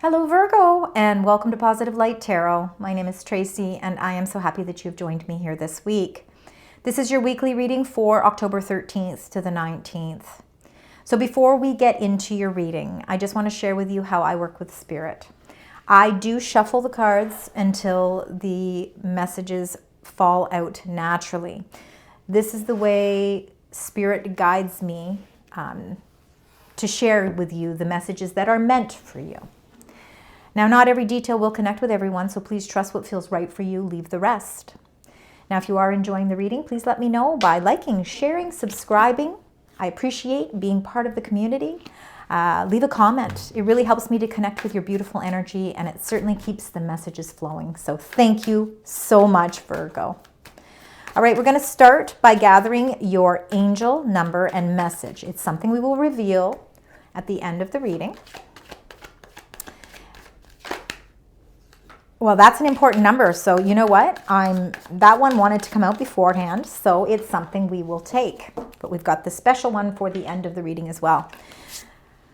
Hello Virgo, and welcome to Positive Light Tarot. My name is Tracy, and I am so happy that you've joined me here this week. This is your weekly reading for October 13th to the 19th. So before we get into your reading, I just want to share with you how I work with Spirit. I do shuffle the cards until the messages fall out naturally. This is the way Spirit guides me to share with you the messages that are meant for you. Now, not every detail will connect with everyone, so please trust what feels right for you, leave the rest. Now, if you are enjoying the reading, please let me know by liking, sharing, subscribing. I appreciate being part of the community. Leave a comment. It really helps me to connect with your beautiful energy, and it certainly keeps the messages flowing. So thank you so much, Virgo. All right, we're going to start by gathering your angel number and message. It's something we will reveal at the end of the reading. Well, that's an important number, so you know what? That one wanted to come out beforehand, so it's something we will take. But we've got the special one for the end of the reading as well.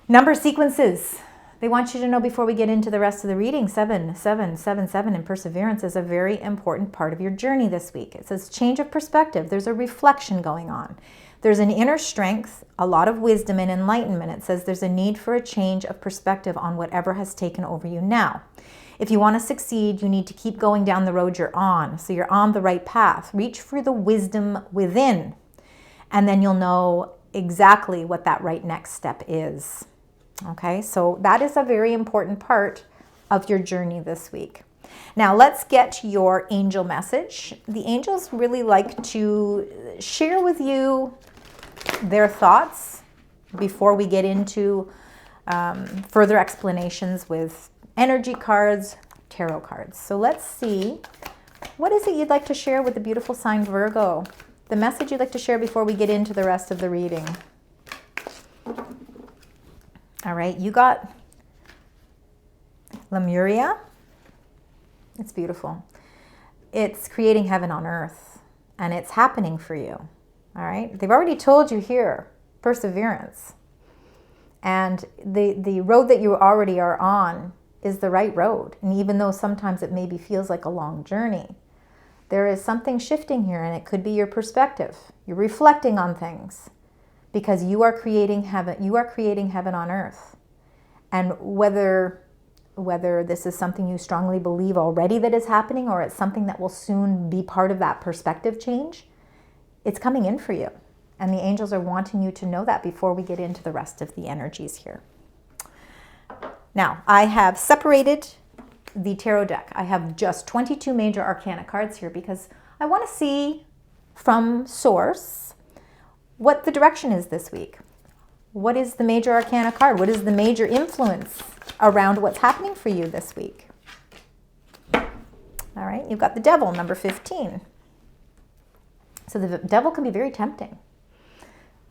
Number sequences. They want you to know before we get into the rest of the reading, 777, and perseverance is a very important part of your journey this week. It says change of perspective. There's a reflection going on. There's an inner strength, a lot of wisdom and enlightenment. It says there's a need for a change of perspective on whatever has taken over you now. If you want to succeed, you need to keep going down the road you're on. So you're on the right path. Reach for the wisdom within, and then you'll know exactly what that right next step is. Okay, so that is a very important part of your journey this week. Now let's get your angel message. The angels really like to share with you their thoughts before we get into further explanations with energy cards, tarot cards. So let's see, what is it you'd like to share with the beautiful sign Virgo? The message you'd like to share before we get into the rest of the reading. All right, you got Lemuria. It's beautiful. It's creating heaven on earth, and it's happening for you. All right, they've already told you here, perseverance. And the road that you already are on is the right road. And even though sometimes it maybe feels like a long journey, there is something shifting here, and it could be your perspective. You're reflecting on things because you are creating heaven. You are creating heaven on earth. And whether this is something you strongly believe already that is happening, or it's something that will soon be part of that perspective change, it's coming in for you. And the angels are wanting you to know that before we get into the rest of the energies here. Now, I have separated the tarot deck. I have just 22 major arcana cards here because I want to see from source what the direction is this week. What is the major arcana card? What is the major influence around what's happening for you this week? All right, you've got the Devil, number 15. So the Devil can be very tempting.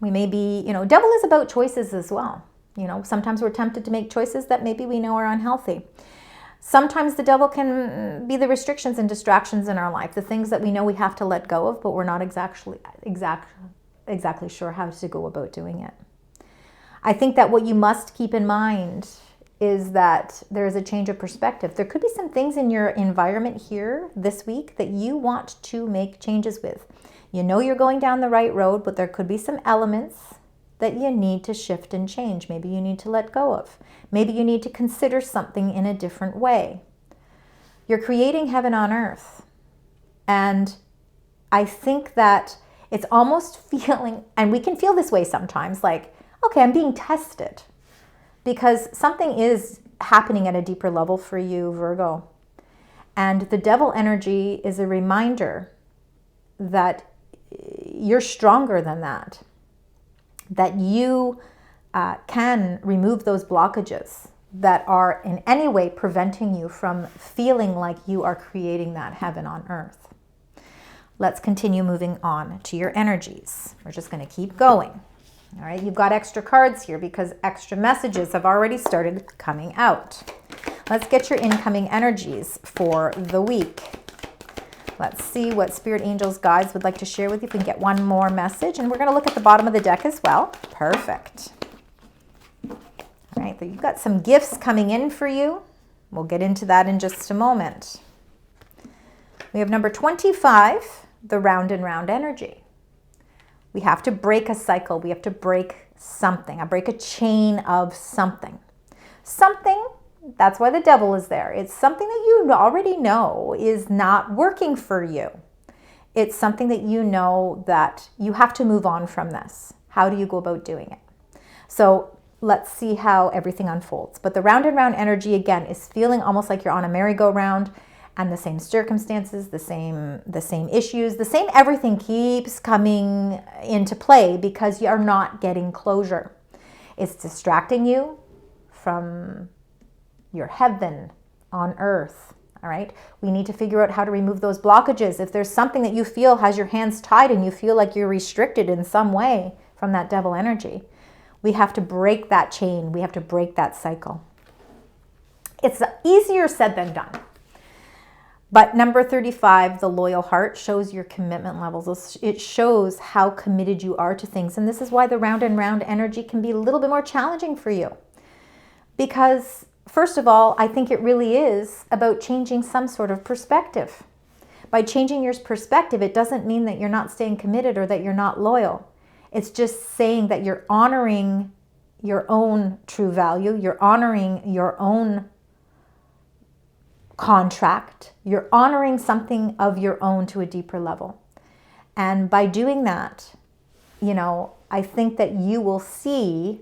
We may be, Devil is about choices as well. Sometimes we're tempted to make choices that maybe we know are unhealthy. Sometimes the devil can be the restrictions and distractions in our life, the things that we know we have to let go of, but we're not exactly sure how to go about doing it. I think that what you must keep in mind is that there is a change of perspective. There could be some things in your environment here this week that you want to make changes with. You know you're going down the right road, but there could be some elements that you need to shift and change. Maybe you need to let go of. Maybe you need to consider something in a different way. You're creating heaven on earth. And I think that it's almost feeling, and we can feel this way sometimes, like, okay, I'm being tested. Because something is happening at a deeper level for you, Virgo. And the Devil energy is a reminder that you're stronger than that. That you can remove those blockages that are in any way preventing you from feeling like you are creating that heaven on earth. Let's continue moving on to your energies. We're just going to keep going. All right, you've got extra cards here because extra messages have already started coming out. Let's get your incoming energies for the week. Let's see what Spirit Angels Guides would like to share with you. If we can get one more message. And we're going to look at the bottom of the deck as well. Perfect. All right, right, you've got some gifts coming in for you. We'll get into that in just a moment. We have number 25, the round and round energy. We have to break a cycle. We have to break something. Break a chain of something. Something, that's why the devil is there. It's something that you already know is not working for you. It's something that you know that you have to move on from this. How do you go about doing it? So let's see how everything unfolds. But the round and round energy, again, is feeling almost like you're on a merry-go-round, and the same circumstances, the same issues, the same everything keeps coming into play because you are not getting closure. It's distracting you from your heaven on earth. All right. We need to figure out how to remove those blockages. If there's something that you feel has your hands tied and you feel like you're restricted in some way from that devil energy, we have to break that chain. We have to break that cycle. It's easier said than done. But number 35, the loyal heart, shows your commitment levels. It shows how committed you are to things. And this is why the round and round energy can be a little bit more challenging for you. Because first of all, I think it really is about changing some sort of perspective. By changing your perspective, it doesn't mean that you're not staying committed or that you're not loyal. It's just saying that you're honoring your own true value. You're honoring your own contract. You're honoring something of your own to a deeper level. And by doing that, I think that you will see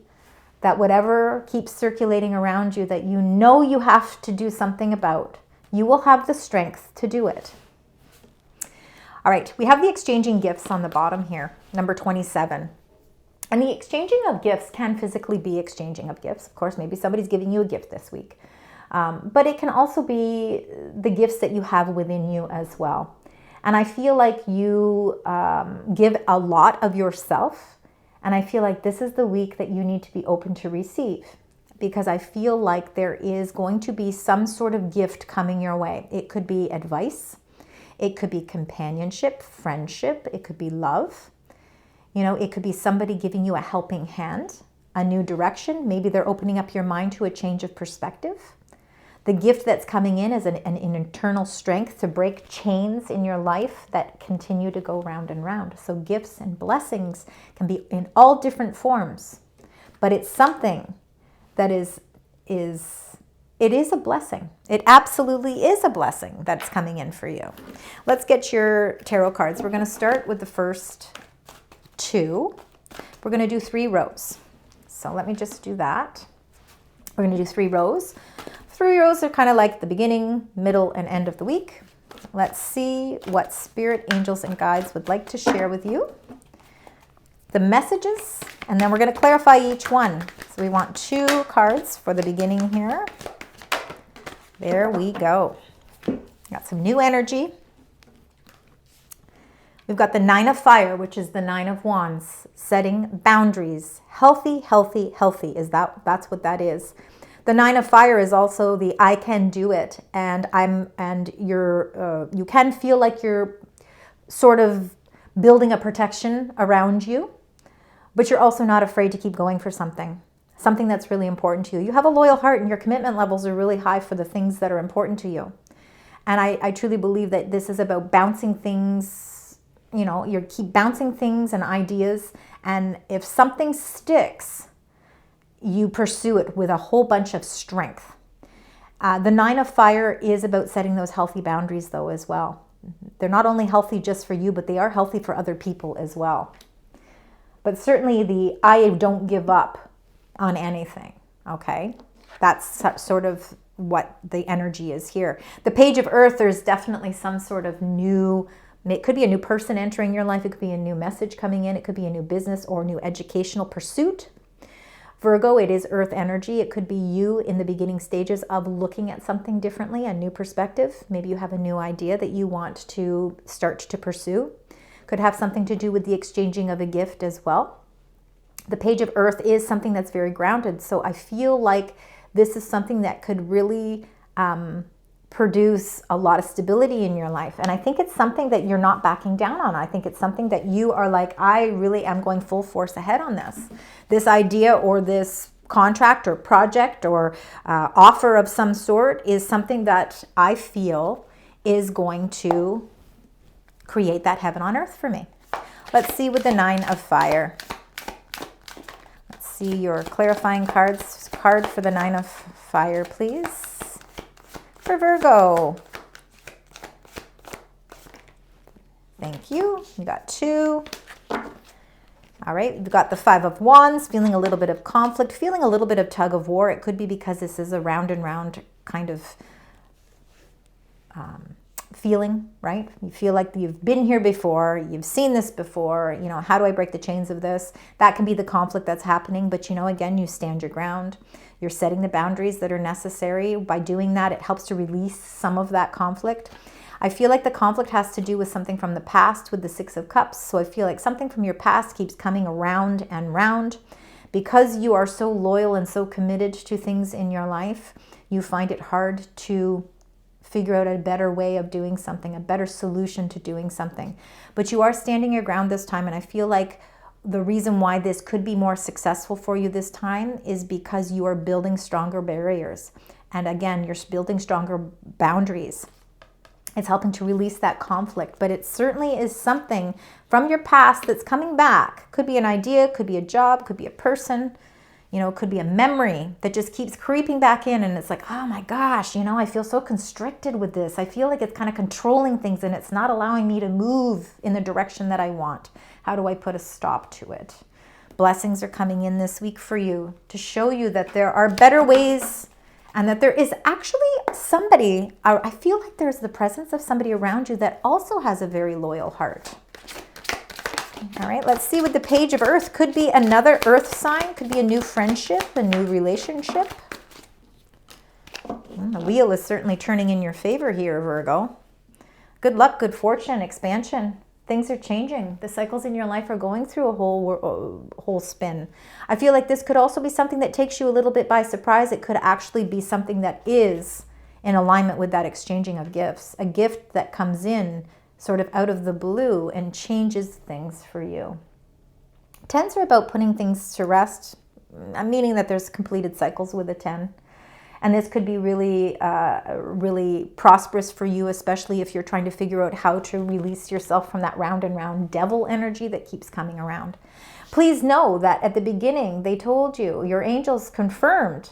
that whatever keeps circulating around you that you know you have to do something about, you will have the strength to do it. All right, we have the exchanging gifts on the bottom here, number 27. And the exchanging of gifts can physically be exchanging of gifts. Of course, maybe somebody's giving you a gift this week. But it can also be the gifts that you have within you as well. And I feel like you give a lot of yourself. And I feel like this is the week that you need to be open to receive. Because I feel like there is going to be some sort of gift coming your way. It could be advice. It could be companionship, friendship. It could be love. It could be somebody giving you a helping hand, a new direction. Maybe they're opening up your mind to a change of perspective. The gift that's coming in is an internal strength to break chains in your life that continue to go round and round. So gifts and blessings can be in all different forms, but it's something that it is a blessing. It absolutely is a blessing that's coming in for you. Let's get your tarot cards. We're going to start with the first two. We're going to do 3 rows. So let me just do that. We're going to do 3 rows. 3 rows are kind of like the beginning, middle, and end of the week. Let's see what spirit, angels, and guides would like to share with you. The messages, and then we're going to clarify each one. So we want 2 cards for the beginning here. There we go. Got some new energy. We've got the 9 of Fire, which is the 9 of Wands, setting boundaries. Healthy, healthy, healthy. That's what that is. The 9 of Fire is also the I can do it, and you can feel like you're sort of building a protection around you, but you're also not afraid to keep going for something that's really important to you. You have a loyal heart, and your commitment levels are really high for the things that are important to you. And I truly believe that this is about bouncing things. You keep bouncing things and ideas, and if something sticks, you pursue it with a whole bunch of strength. The 9 of Fire is about setting those healthy boundaries, though, as well. They're not only healthy just for you, but they are healthy for other people as well. But certainly the I don't give up on anything, okay? That's sort of what the energy is here. The Page of Earth, there's definitely some sort of new, it could be a new person entering your life. It could be a new message coming in. It could be a new business or new educational pursuit. Virgo, it is earth energy. It could be you in the beginning stages of looking at something differently, a new perspective. Maybe you have a new idea that you want to start to pursue. Could have something to do with the exchanging of a gift as well. The Page of Earth is something that's very grounded. So I feel like this is something that could really produce a lot of stability in your life. And I think it's something that you're not backing down on. I think it's something that you are like, I really am going full force ahead on this. This idea or this contract or project or offer of some sort is something that I feel is going to create that heaven on earth for me. Let's see with the 9 of fire. Let's see your clarifying card for the 9 of fire, please. For Virgo. Thank you. You got 2. All right, you've got the 5 of Wands, feeling a little bit of conflict, feeling a little bit of tug of war. It could be because this is a round and round kind of feeling, right? You feel like you've been here before, you've seen this before, you know, how do I break the chains of this? That can be the conflict that's happening, but you know, again, you stand your ground. You're setting the boundaries that are necessary. By doing that, it helps to release some of that conflict. I feel like the conflict has to do with something from the past with the 6 of Cups. So I feel like something from your past keeps coming around and round. Because you are so loyal and so committed to things in your life, you find it hard to figure out a better way of doing something, a better solution to doing something. But you are standing your ground this time, and I feel like the reason why this could be more successful for you this time is because you are building stronger barriers. And again, you're building stronger boundaries. It's helping to release that conflict, but it certainly is something from your past that's coming back. Could be an idea, could be a job, could be a person, you know, it could be a memory that just keeps creeping back in, and it's like, oh my gosh, you know, I feel so constricted with this. I feel like it's kind of controlling things and it's not allowing me to move in the direction that I want. How do I put a stop to it? Blessings are coming in this week for you to show you that there are better ways and that there is actually somebody, I feel like there's the presence of somebody around you that also has a very loyal heart. All right, let's see with the Page of Earth. Could be another earth sign, could be a new friendship, a new relationship. The wheel is certainly turning in your favor here, Virgo. Good luck, good fortune, expansion. Things are changing. The cycles in your life are going through a whole spin. I feel like this could also be something that takes you a little bit by surprise. It could actually be something that is in alignment with that exchanging of gifts. A gift that comes in sort of out of the blue and changes things for you. 10s are about putting things to rest, meaning that there's completed cycles with a 10. And this could be really, really prosperous for you, especially if you're trying to figure out how to release yourself from that round and round devil energy that keeps coming around. Please know that at the beginning, they told you, your angels confirmed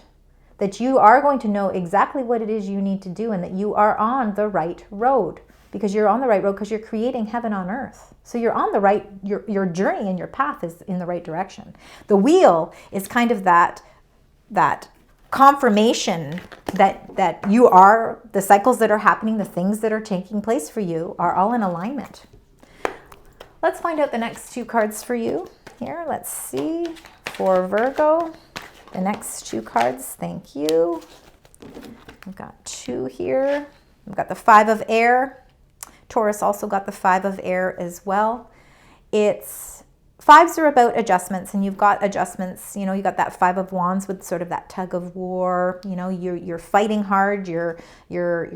that you are going to know exactly what it is you need to do and that you are on the right road. Because you're on the right road because you're creating heaven on earth. So you're on the right, your journey and your path is in the right direction. The wheel is kind of that confirmation that you are, the cycles that are happening, the things that are taking place for you are all in alignment. Let's find out the next 2 cards for you here. Let's see for Virgo, the next 2 cards. Thank you. We've got 2 here. We've got the 5 of air. Taurus also got the 5 of air as well. 5s are about adjustments, and you've got adjustments. You know, you got that 5 of wands with sort of that tug of war. You know, you're fighting hard. You're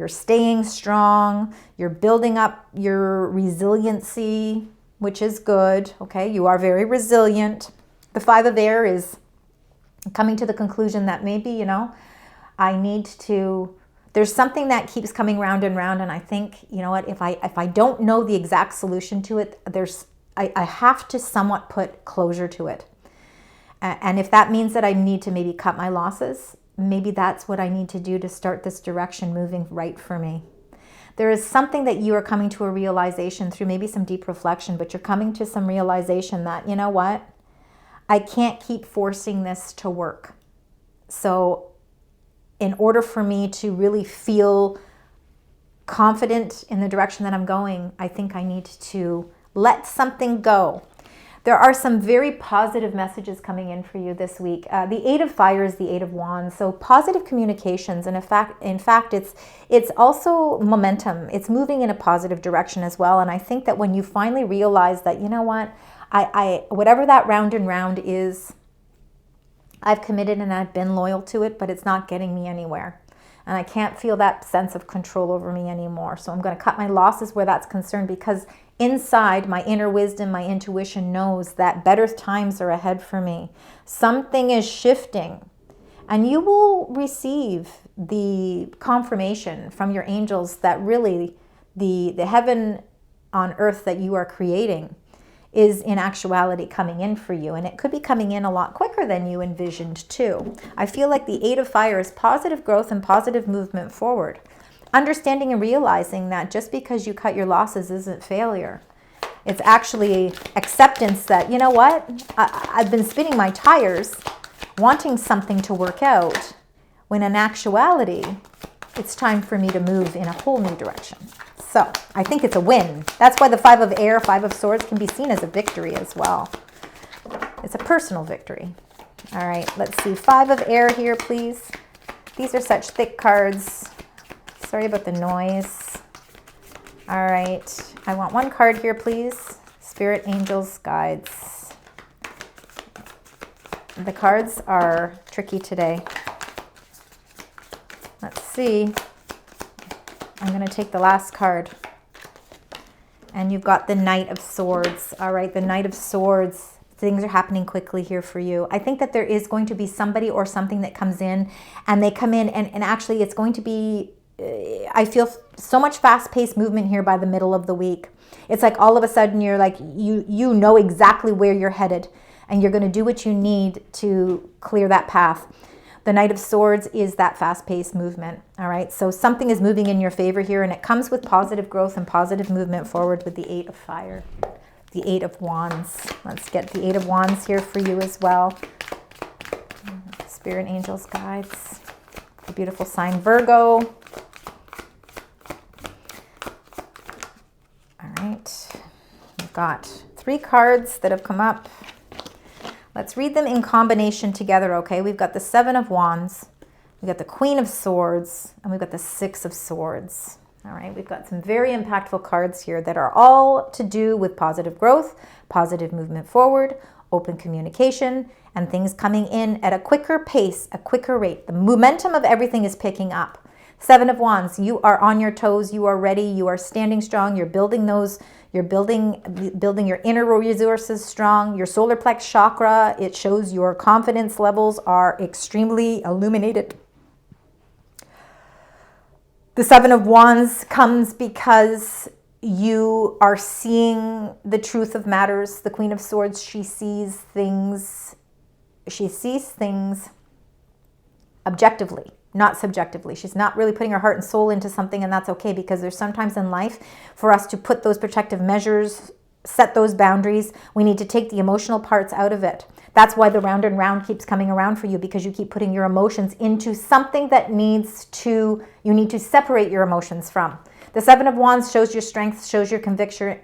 staying strong. You're building up your resiliency, which is good. Okay, you are very resilient. The 5 of air is coming to the conclusion that maybe, you know, I need to. There's something that keeps coming round and round, and I think, you know what, if I don't know the exact solution to it, I have to somewhat put closure to it. And if that means that I need to maybe cut my losses, maybe that's what I need to do to start this direction moving right for me. There is something that you are coming to a realization through maybe some deep reflection, but you're coming to some realization that, you know what, I can't keep forcing this to work. So in order for me to really feel confident in the direction that I'm going, I think I need to let something go. There are some very positive messages coming in for you this week. The 8 of fire is the 8 of wands, so positive communications, and in fact, it's also momentum. It's moving in a positive direction as well. And I think that when you finally realize that, you know what, I whatever that round and round is, I've committed and I've been loyal to it, but it's not getting me anywhere. And I can't feel that sense of control over me anymore. So I'm going to cut my losses where that's concerned, because inside my inner wisdom, my intuition knows that better times are ahead for me. Something is shifting. And you will receive the confirmation from your angels that really the heaven on earth that you are creating is in actuality coming in for you. And it could be coming in a lot quicker than you envisioned too. I feel like the Eight of Fire is positive growth and positive movement forward. Understanding and realizing that just because you cut your losses isn't failure. It's actually acceptance that, you know what, I've been spinning my tires wanting something to work out, when in actuality, it's time for me to move in a whole new direction. So I think it's a win. That's why the Five of Air, Five of Swords can be seen as a victory as well. It's a personal victory. All right, let's see. Five of Air here, please. These are such thick cards. Sorry about the noise. All right, I want one card here, please. Spirit, angels, guides. The cards are tricky today. Let's see. I'm going to take the last card. And you've got the Knight of Swords. All right, the Knight of Swords. Things are happening quickly here for you. I think that there is going to be somebody or something that comes in, and they come in and actually it's going to be, I feel so much fast-paced movement here by the middle of the week. It's like all of a sudden you're like, you know exactly where you're headed, and you're going to do what you need to clear that path. The Knight of Swords is that fast-paced movement, all right? So something is moving in your favor here, and it comes with positive growth and positive movement forward with the Eight of Fire, the Eight of Wands. Let's get the Eight of Wands here for you as well. Spirit, angels, guides. A beautiful sign, Virgo. All right. We've got 3 cards that have come up. Let's read them in combination together, okay? We've got the Seven of Wands, we've got the Queen of Swords, and we've got the Six of Swords. All right, we've got some very impactful cards here that are all to do with positive growth, positive movement forward, open communication, and things coming in at a quicker pace, a quicker rate. The momentum of everything is picking up. Seven of Wands, you are on your toes, you are ready, you are standing strong, you're building those, you're building your inner resources strong, your solar plex chakra, it shows your confidence levels are extremely illuminated. The Seven of Wands comes because you are seeing the truth of matters. The Queen of Swords, she sees things objectively, not subjectively. She's not really putting her heart and soul into something, and that's okay, because there's sometimes in life for us to put those protective measures, set those boundaries. We need to take the emotional parts out of it. That's why the round and round keeps coming around for you, because you keep putting your emotions into something that you need to separate your emotions from. The Seven of Wands shows your strength, shows your conviction,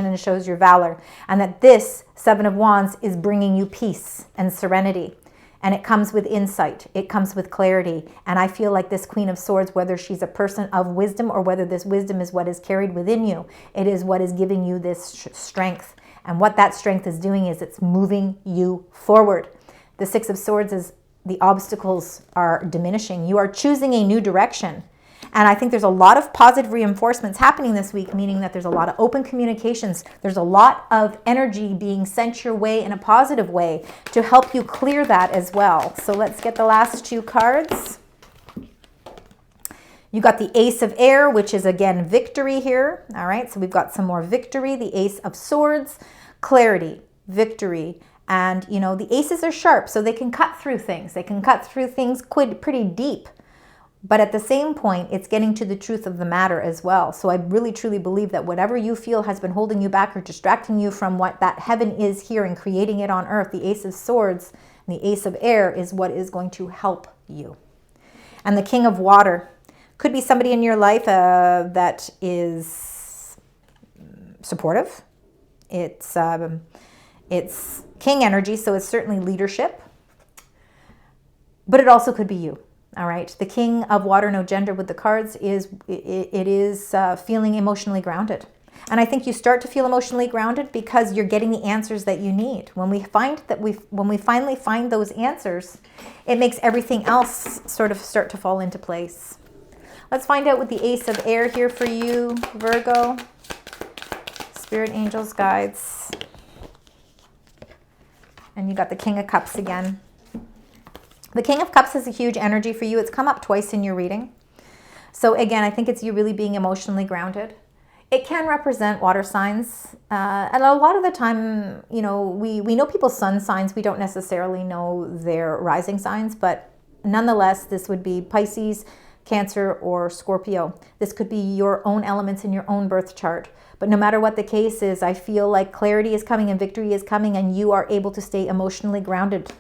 and shows your valor. And that this Seven of Wands is bringing you peace and serenity. And it comes with insight. It comes with clarity. And I feel like this Queen of Swords, whether she's a person of wisdom or whether this wisdom is what is carried within you, it is what is giving you this strength. And what that strength is doing is it's moving you forward. The Six of Swords is the obstacles are diminishing. You are choosing a new direction. And I think there's a lot of positive reinforcements happening this week, meaning that there's a lot of open communications. There's a lot of energy being sent your way in a positive way to help you clear that as well. So let's get the last 2 cards. You got the Ace of Air, which is again victory here. All right, so we've got some more victory. The Ace of Swords, clarity, victory. And you know, the aces are sharp, so they can cut through things. They can cut through things pretty deep. But at the same point, it's getting to the truth of the matter as well. So I really truly believe that whatever you feel has been holding you back or distracting you from what that heaven is here and creating it on earth, the Ace of Swords and the Ace of Air is what is going to help you. And the King of Water could be somebody in your life that is supportive. It's King energy, so it's certainly leadership. But it also could be you. All right, the King of Water, no gender with the cards, is feeling emotionally grounded. And I think you start to feel emotionally grounded because you're getting the answers that you need. When we finally find those answers, it makes everything else sort of start to fall into place. Let's find out with the Ace of Air here for you, Virgo. Spirit, angels, guides. And you got the King of Cups again. The King of Cups is a huge energy for you. It's come up twice in your reading. So again, I think it's you really being emotionally grounded. It can represent water signs. And a lot of the time, you know, we know people's sun signs. We don't necessarily know their rising signs, but nonetheless, this would be Pisces, Cancer, or Scorpio. This could be your own elements in your own birth chart. But no matter what the case is, I feel like clarity is coming and victory is coming, and you are able to stay emotionally grounded.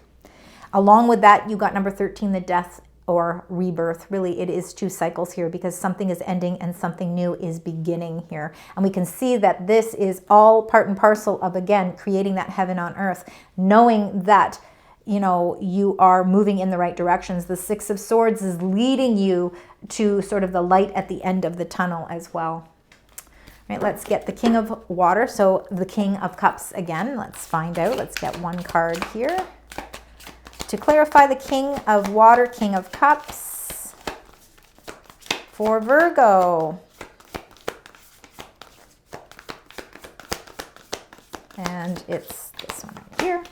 Along with that, you got number 13, the death or rebirth. Really, it is 2 cycles here because something is ending and something new is beginning here. And we can see that this is all part and parcel of, again, creating that heaven on earth, knowing that, you know, you are moving in the right directions. The 6 of Swords is leading you to sort of the light at the end of the tunnel as well. All right, let's get the King of Water. So the King of Cups again. Let's find out. Let's get one card here. To clarify, the King of Water, King of Cups for Virgo. And it's this one right here.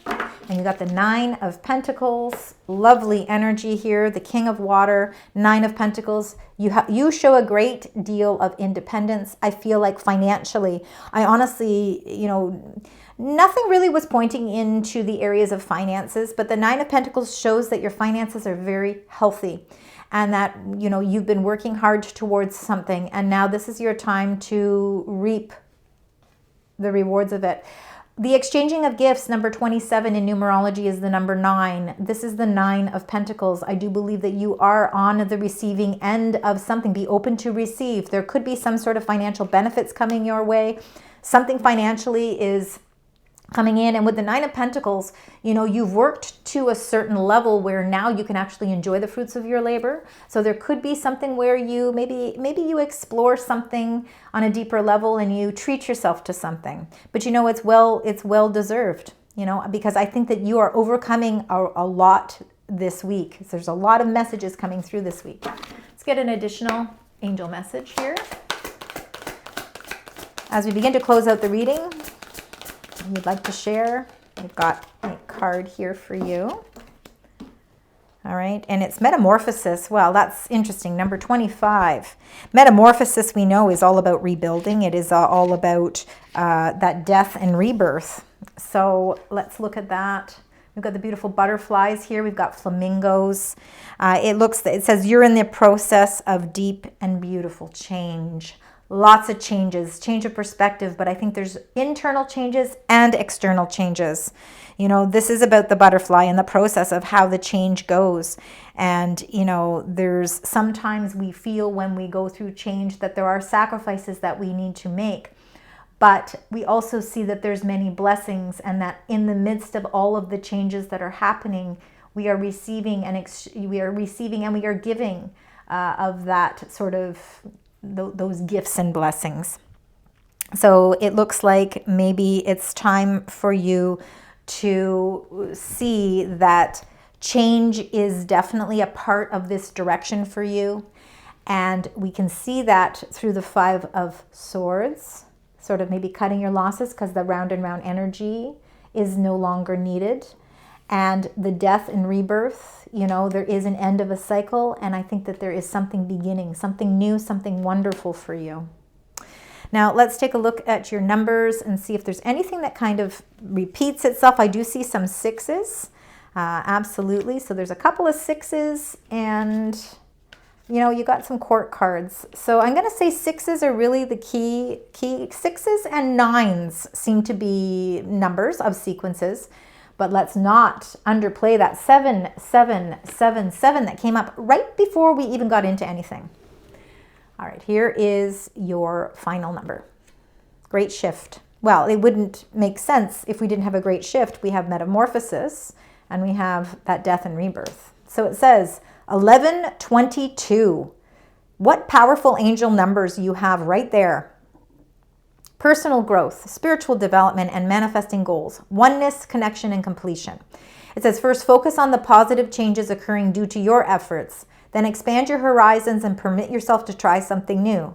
And you got the 9 of Pentacles, lovely energy here. The King of Water, 9 of Pentacles. You show a great deal of independence. I feel like financially, I honestly, you know, nothing really was pointing into the areas of finances, but the 9 of Pentacles shows that your finances are very healthy and that, you know, you've been working hard towards something, and now this is your time to reap the rewards of it. The exchanging of gifts, number 27 in numerology, is the number 9. This is the 9 of Pentacles. I do believe that you are on the receiving end of something. Be open to receive. There could be some sort of financial benefits coming your way. Something financially is coming in. And with the 9 of Pentacles, you know, you've worked to a certain level where now you can actually enjoy the fruits of your labor. So there could be something where you maybe you explore something on a deeper level and you treat yourself to something. But you know, it's well deserved, you know, because I think that you are overcoming a lot this week. So there's a lot of messages coming through this week. Let's get an additional angel message here. As we begin to close out the reading, you'd like to share, I've got a card here for you. All right, and it's Metamorphosis. Well, that's interesting. Number 25. Metamorphosis, we know, is all about rebuilding. It is all about that death and rebirth. So let's look at that. We've got the beautiful butterflies here. We've got flamingos. It says you're in the process of deep and beautiful change. Lots of changes, change of perspective, but I think there's internal changes and external changes. You know, this is about the butterfly and the process of how the change goes. And, you know, there's sometimes we feel when we go through change that there are sacrifices that we need to make. But we also see that there's many blessings, and that in the midst of all of the changes that are happening, we are receiving and we are giving of that sort of those gifts and blessings. So it looks like maybe it's time for you to see that change is definitely a part of this direction for you. And we can see that through the 5 of Swords, sort of maybe cutting your losses because the round and round energy is no longer needed. And the death and rebirth, you know, there is an end of a cycle, and I think that there is something beginning, something new, something wonderful for you. Now, let's take a look at your numbers and see if there's anything that kind of repeats itself. I do see some 6s, absolutely. So there's a couple of 6s, and, you know, you got some court cards. So I'm going to say 6s are really the key. 6s and 9s seem to be numbers of sequences. But let's not underplay that 7, 7, 7, 7 that came up right before we even got into anything. All right, here is your final number. Great shift. Well, it wouldn't make sense if we didn't have a great shift. We have metamorphosis and we have that death and rebirth. So it says 1122. What powerful angel numbers you have right there. Personal growth, spiritual development, and manifesting goals. Oneness, connection, and completion. It says, first, focus on the positive changes occurring due to your efforts. Then expand your horizons and permit yourself to try something new.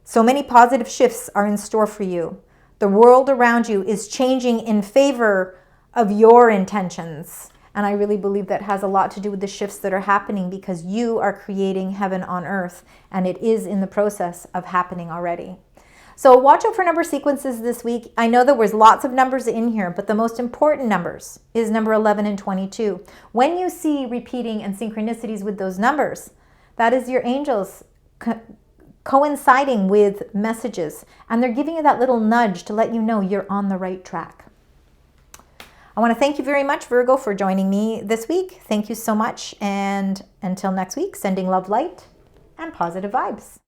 So many positive shifts are in store for you. The world around you is changing in favor of your intentions. And I really believe that has a lot to do with the shifts that are happening because you are creating heaven on earth, and it is in the process of happening already. So watch out for number sequences this week. I know there was lots of numbers in here, but the most important numbers is number 11 and 22. When you see repeating and synchronicities with those numbers, that is your angels coinciding with messages, and they're giving you that little nudge to let you know you're on the right track. I want to thank you very much, Virgo, for joining me this week. Thank you so much, and until next week, sending love, light, and positive vibes.